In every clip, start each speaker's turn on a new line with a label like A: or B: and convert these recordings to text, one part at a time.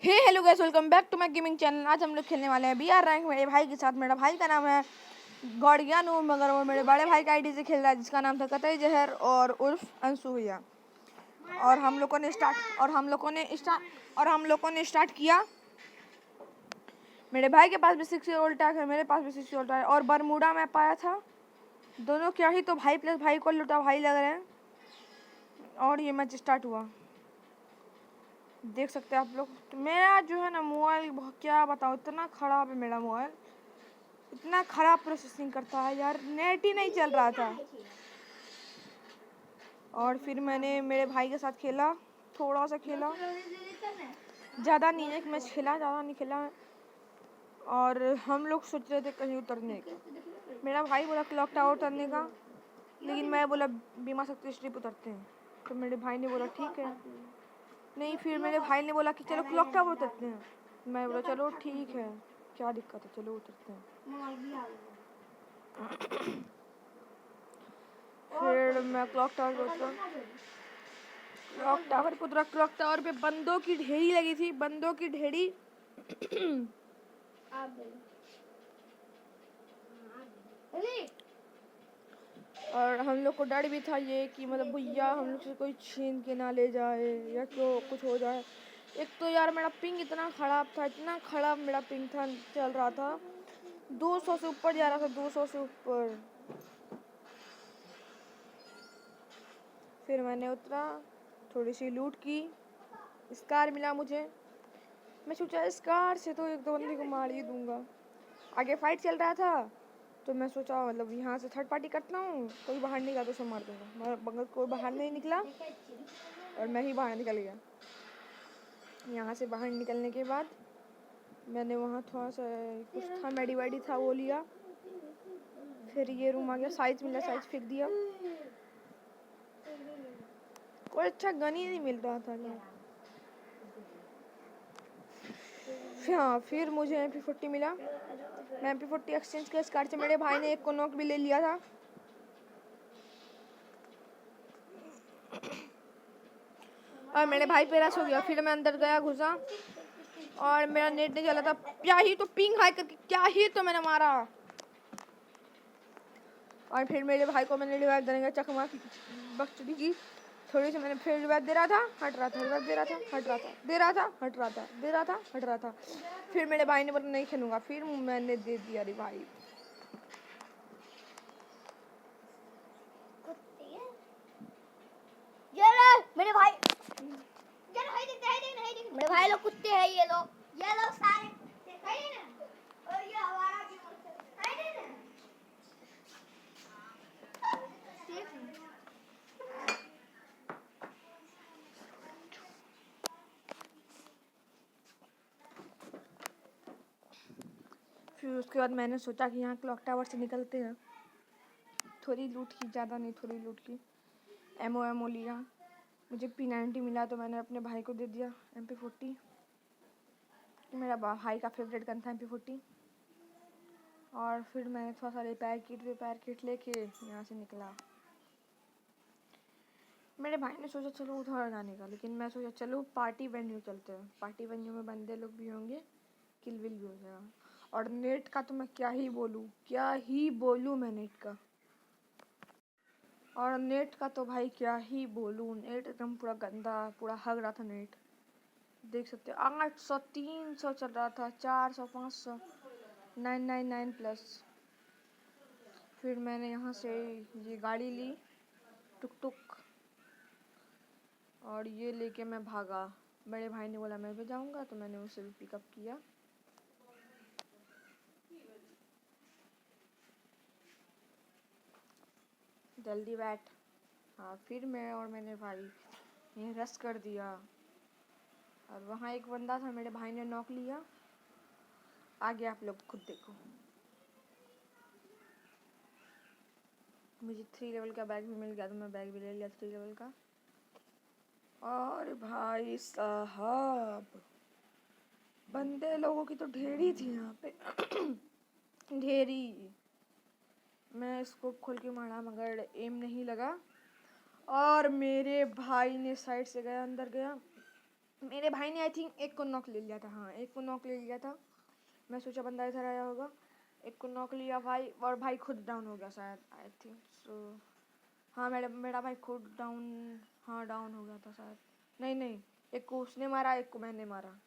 A: Hello guys, welcome back to my gaming channel. आज हम लोग खेलने वाले हैं बीआर रैंक मेरे भाई के साथ। मेरा भाई का नाम है गौड़ियानू, मगर वो मेरे बड़े भाई का आईडी से खेल रहा है जिसका नाम था कतई जहर और उर्फ अंशु भैया। और हम लोगों ने स्टार्ट किया। मेरे भाई के पास भी 6 ओल्ड टैग है, मेरे पास भी 6 ओल्ड टैग और बरमूडा में पाया था। दोनों क्या ही तो भाई प्लस भाई को लुटा भाई लग रहे हैं। और ये मैच स्टार्ट हुआ, देख सकते हैं आप लोग। मेरा जो है ना मोबाइल, क्या बताऊँ, इतना ख़राब है मेरा मोबाइल, इतना ख़राब प्रोसेसिंग करता है यार, नेट ही नहीं चल रहा था। और फिर मैंने मेरे भाई के साथ खेला, थोड़ा सा खेला, ज़्यादा नहीं, एक मैच खेला, ज़्यादा नहीं खेला। और हम लोग सोच रहे थे कहीं उतरने का। मेरा भाई बोला क्लॉक टावर उतरने का, लेकिन मैं बोला बीमा शक्ति स्ट्रिप उतरते हैं। तो मेरे भाई ने बोला ठीक है। नहीं, फिर मेरे भाई ने बोला कि चलो क्लॉक टावर उतरते हैं। मैं बोला चलो ठीक है, क्या दिक्कत है, चलो उतरते हैं। फिर मैं क्लॉक टावर पे उतरा। क्लॉक टावर पे बंदों की ढेरी लगी थी, बंदों की ढेरी। और हम लोग को डर भी था ये कि मतलब भैया हम लोग से कोई छीन के ना ले जाए या क्यों कुछ हो जाए। एक तो यार मेरा पिंग इतना ख़राब था, इतना ख़राब मेरा पिंग था, चल रहा था 200 से ऊपर जा रहा था, 200 से ऊपर। फिर मैंने उतरा, थोड़ी सी लूट की, स्कार मिला मुझे। मैं सोचा स्कार से तो एक दो बंदे को मार ही दूंगा। आगे फाइट चल रहा था तो मैं सोचा मतलब यहाँ से थर्ड पार्टी करता हूँ, कोई बाहर निकला तो उसे मार दूंगा। मगर कोई बाहर नहीं निकला और मैं ही बाहर निकल गया। यहाँ से बाहर निकलने के बाद मैंने वहाँ थोड़ा सा कुछ था, मेडी था, वो लिया। फिर ये रूम आ गया, साइज मिला, साइज फेंक दिया। कोई अच्छा गन ही नहीं मिल रहा था यार। हाँ, फिर मुझे MP40 मिला। मैं MP40 एक्सचेंज के स्कार से मेरे भाई ने एक को नॉक भी ले लिया था। और मेरे भाई पे रश हो गया। फिर मैं अंदर गया, घुसा और मेरा नेट नहीं चला था। क्या ही तो पिंग हाई करके, क्या ही तो मैंने मारा। और फिर मेरे भाई को मैंने रिवाइव देने का चकमा बख्शुदी की। थोड़ी सी मैंने फिर रिवाइव दे रहा था, हट रहा था, रिवाइव दे रहा था, हट रहा था, दे रहा था, हट रहा था, दे रहा था, हट रहा था। फिर मेरे भाई ने बोला नहीं खेलूंगा, फिर मैंने दे दिया रिवाइव।
B: मेरे भाई लोग कुत्ते हैं, ये लोग सारे और ये हमारा भी
A: फिर उसके बाद मैंने सोचा कि यहाँ क्लॉक टावर से निकलते हैं। थोड़ी लूट की, ज़्यादा नहीं, थोड़ी लूट की। एमओ लिया, मुझे P90 मिला तो मैंने अपने भाई को दे दिया MP40। मेरा भाई का फेवरेट गन था MP40। और फिर मैंने थोड़ा सा रिपेयर किट लेके यहाँ से निकला। मेरे भाई ने सोचा चलो उधर जाने का, लेकिन मैं सोचा चलो पार्टी वेन्यू चलते हैं। पार्टी वेन्यू में बंदे लोग भी होंगे, किल विल भी हो जाएगा। और नेट का तो मैं क्या ही बोलूँ मैं नेट का। और नेट का तो भाई क्या ही बोलूँ, नेट एकदम पूरा गंदा, पूरा हग रहा था नेट। देख सकते हो 800 300 चल रहा था, 400 500 999 प्लस। फिर मैंने यहाँ से ये गाड़ी ली, टुक टुक, और ये लेके मैं भागा। मेरे भाई ने बोला मैं भी जाऊँगा, तो मैंने उसे भी पिकअप किया। जल्दी बैठ। हाँ, फिर मैं और मैंने भाई ये रश कर दिया। और वहाँ एक बंदा था, मेरे भाई ने नॉक लिया। आगे आप लोग खुद देखो। मुझे 3 लेवल का बैग भी मिल गया, तो मैं बैग भी ले लिया 3 लेवल का। और भाई साहब, बंदे लोगों की तो ढेरी थी यहाँ पे ढेरी। मैं स्कोप खोल के मारा मगर एम नहीं लगा। और मेरे भाई ने साइड से गया, अंदर गया, मेरे भाई ने आई थिंक एक को नॉक ले लिया था, हाँ एक को नॉक ले लिया था। मैं सोचा बंदा इधर आया होगा, एक को नॉक लिया भाई, और भाई खुद डाउन हो गया शायद, आई थिंक सो। हाँ मेरा भाई खुद डाउन, हाँ डाउन हो गया था शायद। नहीं, एक को उसने मारा, एक को मैंने मारा।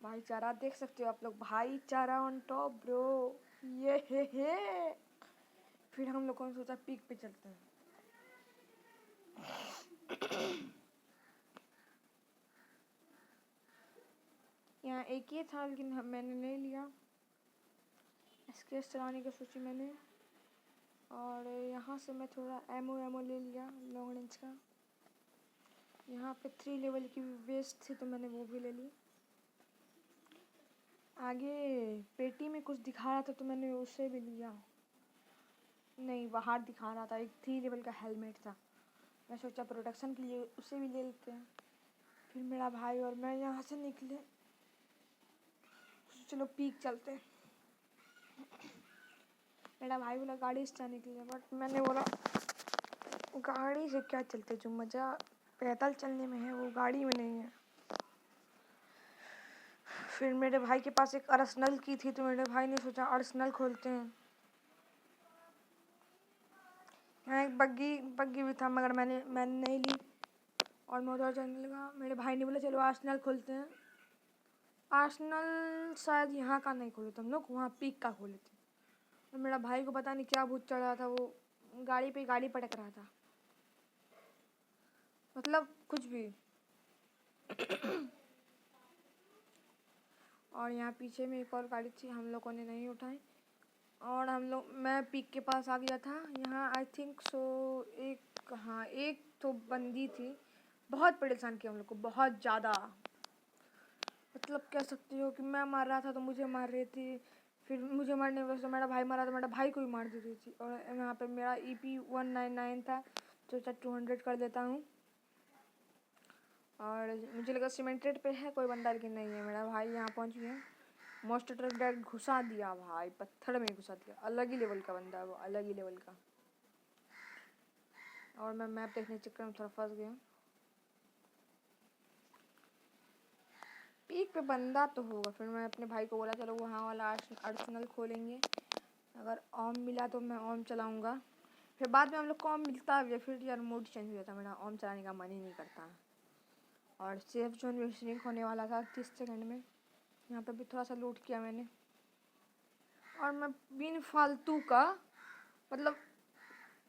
A: भाईचारा देख सकते हो आप लोग, भाईचारा ऑन टॉप ब्रो, ये हे। फिर हम लोगों ने सोचा पीक पे चलते हैं। यहाँ एक ही था लेकिन मैंने नहीं लिया, स्केच चलाने की सोची मैंने। और यहाँ से मैं थोड़ा एमओ ले लिया लॉन्ग रेंज का। यहाँ पे 3 लेवल की वेस्ट थी तो मैंने वो भी ले ली। आगे पेटी में कुछ दिखा रहा था तो मैंने उसे भी लिया। नहीं, बाहर दिखा रहा था, एक 3 लेवल का हेलमेट था। मैं सोचा प्रोटेक्शन के लिए उसे भी ले लेते हैं। फिर मेरा भाई और मैं यहाँ से निकले, चलो पीक चलते हैं। मेरा भाई बोला गाड़ी से जाने के लिए, बट मैंने बोला गाड़ी से क्या चलते, जो मज़ा पैदल चलने में है वो गाड़ी में नहीं है। फिर मेरे भाई के पास एक अर्सनल की थी तो मेरे भाई ने सोचा अर्सनल खोलते हैं। यहाँ एक बग्गी भी था मगर मैंने नहीं ली और मैं उधर जाने लगा। मेरे भाई ने बोला चलो आर्सेनल खोलते हैं। आर्सेनल शायद यहाँ का नहीं खोले थे हम लोग, वहाँ पीक का खोले थे। और मेरा भाई को पता नहीं क्या भूत चढ़ रहा था, वो गाड़ी पे गाड़ी पटक रहा था, मतलब कुछ भी। और यहाँ पीछे में एक और गाड़ी थी, हम लोगों ने नहीं उठाई और मैं पीक के पास आ गया था। यहाँ आई थिंक सो एक तो बंदी थी, बहुत परेशान किया हम लोग को, बहुत ज़्यादा। मतलब कह सकती हो कि मैं मार रहा था तो मुझे मार रही थी, फिर मुझे मारने के वजह मेरा भाई मारा तो मेरा भाई को भी मार दी रही थी। और यहाँ पे मेरा EP 199 था तो 200 कर देता हूँ। और मुझे लगा सीमेंटेड पे है कोई बंदा, लेकिन नहीं है। मेरा भाई यहाँ पहुँच गया, मोस्ट ट्रक डायरेक्ट घुसा दिया भाई, पत्थर में घुसा दिया। अलग ही लेवल का बंदा है वो, अलग ही लेवल का। और मैं मैप देखने के चक्कर में थोड़ा फंस गया। पीक पे बंदा तो होगा, फिर मैं अपने भाई को बोला चलो वहाँ वाला आर्सेनल खोलेंगे, अगर ओम मिला तो मैं ओम चलाऊँगा। फिर बाद में हम लोग को ओम मिलता भी है, फिर यार मूड चेंज हो जाता, मेरा ओम चलाने का मन ही नहीं करता। और सेफ जोन भी श्रिंक होने वाला था 30 सेकंड में। यहाँ पे भी थोड़ा सा लूट किया मैंने, और मैं बिन फालतू का मतलब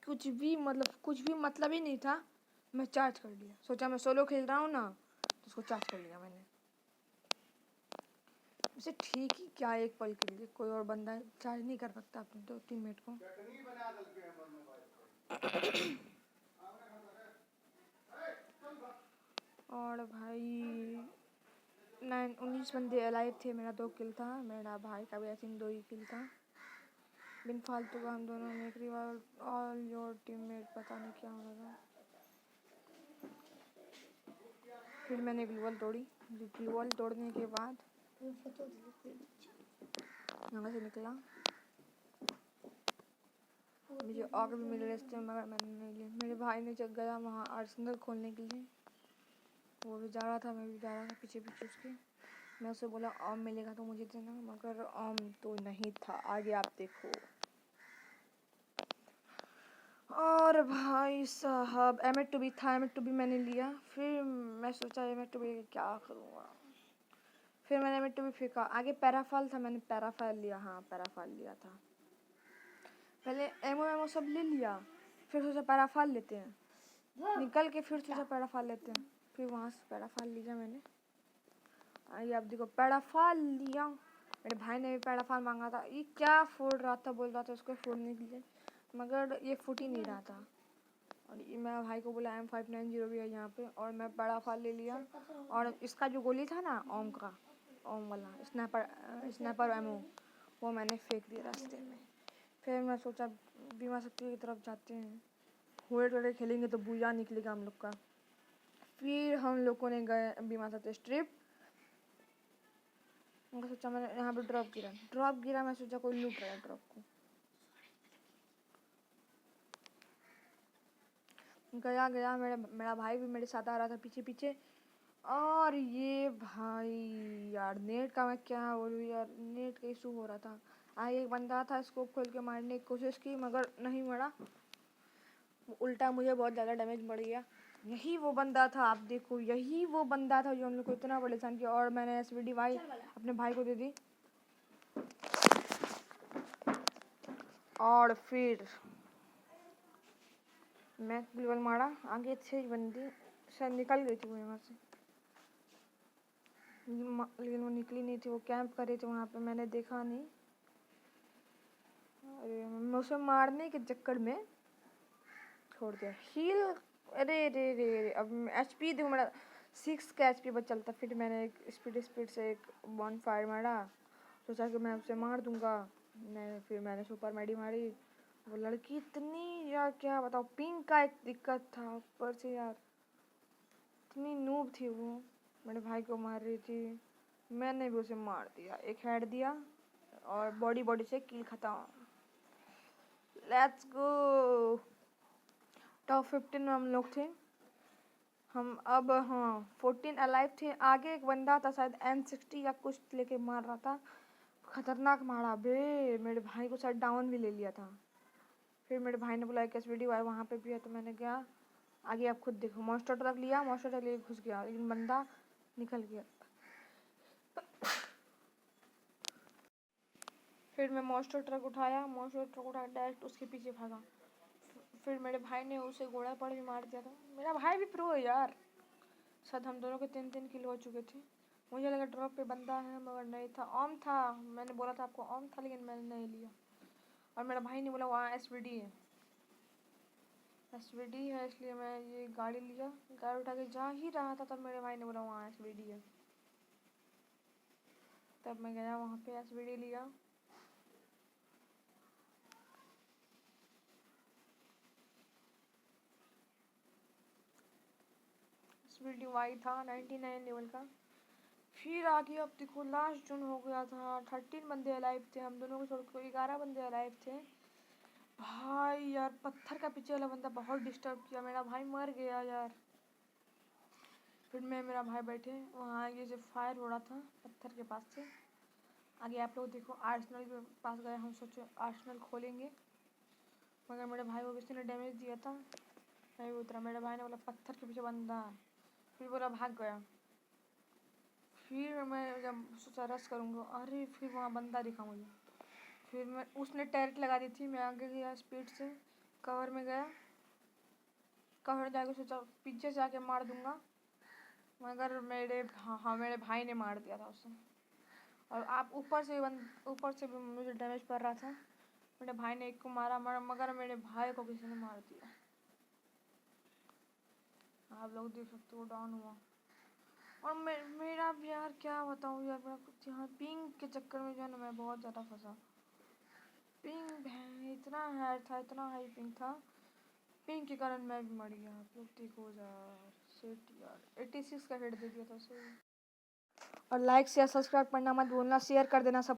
A: कुछ भी मतलब ही नहीं था, मैं चार्ज कर लिया। सोचा मैं सोलो खेल रहा हूँ ना, तो उसको चार्ज कर लिया मैंने। उसे ठीक ही क्या, एक पल के लिए कोई और बंदा चार्ज नहीं कर सकता अपने दो टीममेट को। और भाई 19 बंदे अलाइव थे, मेरा 2 किल था, मेरा भाई का भी आई थिंक 2 ही किल था। बिन फालतू का हम दोनों ने एक रिवाइवल, ऑल योर टीममेट पता नहीं क्या हो रहा था। फिर मैंने ग्लूवल तोड़ी, ग्लूवल तोड़ने के बाद यहाँ से निकला। मुझे आग भी मिले रास्ते में मगर मैंने नहीं लिया। मेरे भाई ने जग गया वहाँ आर्सेनल खोलने के लिए, वो भी जा रहा था, मैं भी जा रहा था पीछे पीछे उसके। मैं उससे बोला आम मिलेगा तो मुझे देना, मगर आम तो नहीं था। आगे आप देखो। और भाई साहब M2 भी था, M2 भी मैंने लिया। फिर मैं सोचा M2 भी क्या करूँगा, फिर मैंने M2 भी फेंका। आगे पैराफॉल था, मैंने पैराफॉल लिया, हाँ पैराफॉल लिया था। पहले एमओ सब ले लिया, फिर सोचा पैराफॉल लेते हैं, निकल के फिर सोचा पैराफॉल लेते हैं, फिर वहाँ से पैराफॉल लिया मैंने। आइए आप देखो पैराफॉल लिया। मेरे भाई ने भी पैराफॉल मांगा था, ये क्या फोड़ रहा था, बोल रहा था उसको फोड़ने के लिए, मगर ये फूट ही नहीं रहा था। और ये मेरा भाई को बोला M590 भी है यहाँ पे, और मैं पैराफॉल ले लिया। और इसका जो गोली था ना ओम का, ओम वाला स्नैपर एमओ, वो मैंने फेंक दिया रास्ते में। फिर मैं सोचा बीमा शक्ति की तरफ जाते हैं, होड़े टोड़े खेलेंगे तो बुया निकलेगा हम लोग का। फिर हम लोगों ने गए बीमा शक्ति स्ट्रिप। मैं सोचा, मैंने यहाँ पे ड्रॉप गिरा, मैं सोचा कोई लूट रहा है ड्रॉप को। गया मेरा भाई भी मेरे साथ आ रहा था पीछे पीछे। और ये भाई यार नेट का मैं क्या बोलूँ यार, नेट का इशू हो रहा था। आगे एक बंदा था, स्कोप खोल के मारने की कोशिश की मगर नहीं मरा, उल्टा मुझे बहुत ज़्यादा डैमेज पड़ गया। यही वो बंदा था, आप देखो यही वो बंदा था जो हम लोग को इतना परेशान किया। और मैंने एसवीडी भाई अपने भाई को दे दी। और फिर मैं ग्लूवल मारा, आगे अच्छे ही बंदी शायद निकल गई थी वो यहाँ से, लेकिन वो निकली नहीं थी, वो कैंप कर रही थी वहाँ पे, मैंने देखा नहीं। अरे मैं उसे मारने के चक्कर में छोड़ दिया हील। अरे रे रे रे, अब एचपी देखो मेरा 6 का एचपी बच चलता। फिर मैंने एक स्पीड से एक बॉन फायर मारा, सोचा कि मैं उसे मार दूंगा। फिर मैंने सुपर मेडी मारी। वो लड़की इतनी यार क्या बताओ, पिंक का एक दिक्कत था ऊपर से यार, इतनी नूब थी वो, मेरे भाई को मार रही थी। मैंने भी उसे मार दिया, एक हेड दिया और बॉडी से किल खत्म। Let's go. टॉप 15 में हम लोग थे। हम अब हाँ 14 अलाइव थे। आगे एक बंदा था शायद M60 या कुछ लेके मार रहा था, खतरनाक मारा बे, मेरे भाई को शायद डाउन भी ले लिया था। फिर मेरे भाई ने बोला एक वीडियो आया वहाँ पे भी है, तो मैंने गया। आगे आप खुद देखो, मॉन्स्टर ट्रक लिया, मॉन्स्टर ट्रक लेके घुस गया, लेकिन बंदा निकल गया। फिर मैं मॉन्स्टर ट्रक उठाया, मॉन्स्टर ट्रक उठा डायरेक्ट उसके पीछे भागा। फिर मेरे भाई ने उसे घोड़ा पर भी मार दिया था। मेरा भाई भी प्रो है यार। शायद हम दोनों के 3 किल हो चुके थे। मुझे लगा ड्रॉप पे बंदा है मगर नहीं था, ओम था। मैंने बोला था आपको ओम था, लेकिन मैंने नहीं लिया। और मेरा भाई ने बोला वहाँ एसवीडी है, एसवीडी है, इसलिए मैं ये गाड़ी लिया। गाड़ी उठा के जा ही रहा था तब मेरे भाई ने बोला वहाँ एसवीडी है। तब मैं गया वहाँ पे, एसवीडी लिया। एसवीडी वाई था 99 लेवल का। फिर आगे अब देखो लास्ट जोन हो गया था, 13 बंदे अलाइव थे, हम दोनों को छोड़ के 11 बंदे अलाइव थे। भाई यार पत्थर का पीछे वाला बंदा बहुत डिस्टर्ब किया, मेरा भाई मर गया यार। फिर मैं मेरा भाई बैठे वहाँ, आगे से फायर हो रहा था पत्थर के पास से। आगे आप लोग देखो आर्सेनल के पास गए, हम सोचे आर्सेनल खोलेंगे, मगर मेरे भाई को किसी ने डैमेज दिया था, मैं भी उतरा। मेरे भाई ने बोला पत्थर के पीछे बंदा, फिर बोला भाग गया। फिर मैं जब सोचा रश करूँगा, अरे फिर वहाँ बंदा दिखा मुझे। फिर मैं उसने टैरेट लगा दी थी, मैं आगे गया स्पीड से, कवर में गया, कवर जाके सोचा पीछे से आके मार दूंगा, मगर मेरे भाई ने मार दिया था उसे। और आप ऊपर से भी मुझे डैमेज पड़ रहा था। मेरे भाई ने एक को मारा मगर मेरे भाई को किसी ने मार दिया। आप लोग देख सकते हो डाउन हुआ। और मेरा भी यार क्या बताऊँ यार, मेरा कुछ यहाँ पिंग के चक्कर में जो है ना मैं बहुत ज़्यादा फंसा। पिंग इतना हाई था, इतना हाई पिंग था, पिंग के कारण मैं भी मर गया। आप लोग देखो यार, शिट यार 86 का हेड दे दिया था उसे। और लाइक शेयर सब्सक्राइब करना मत भूलना, शेयर कर देना सब।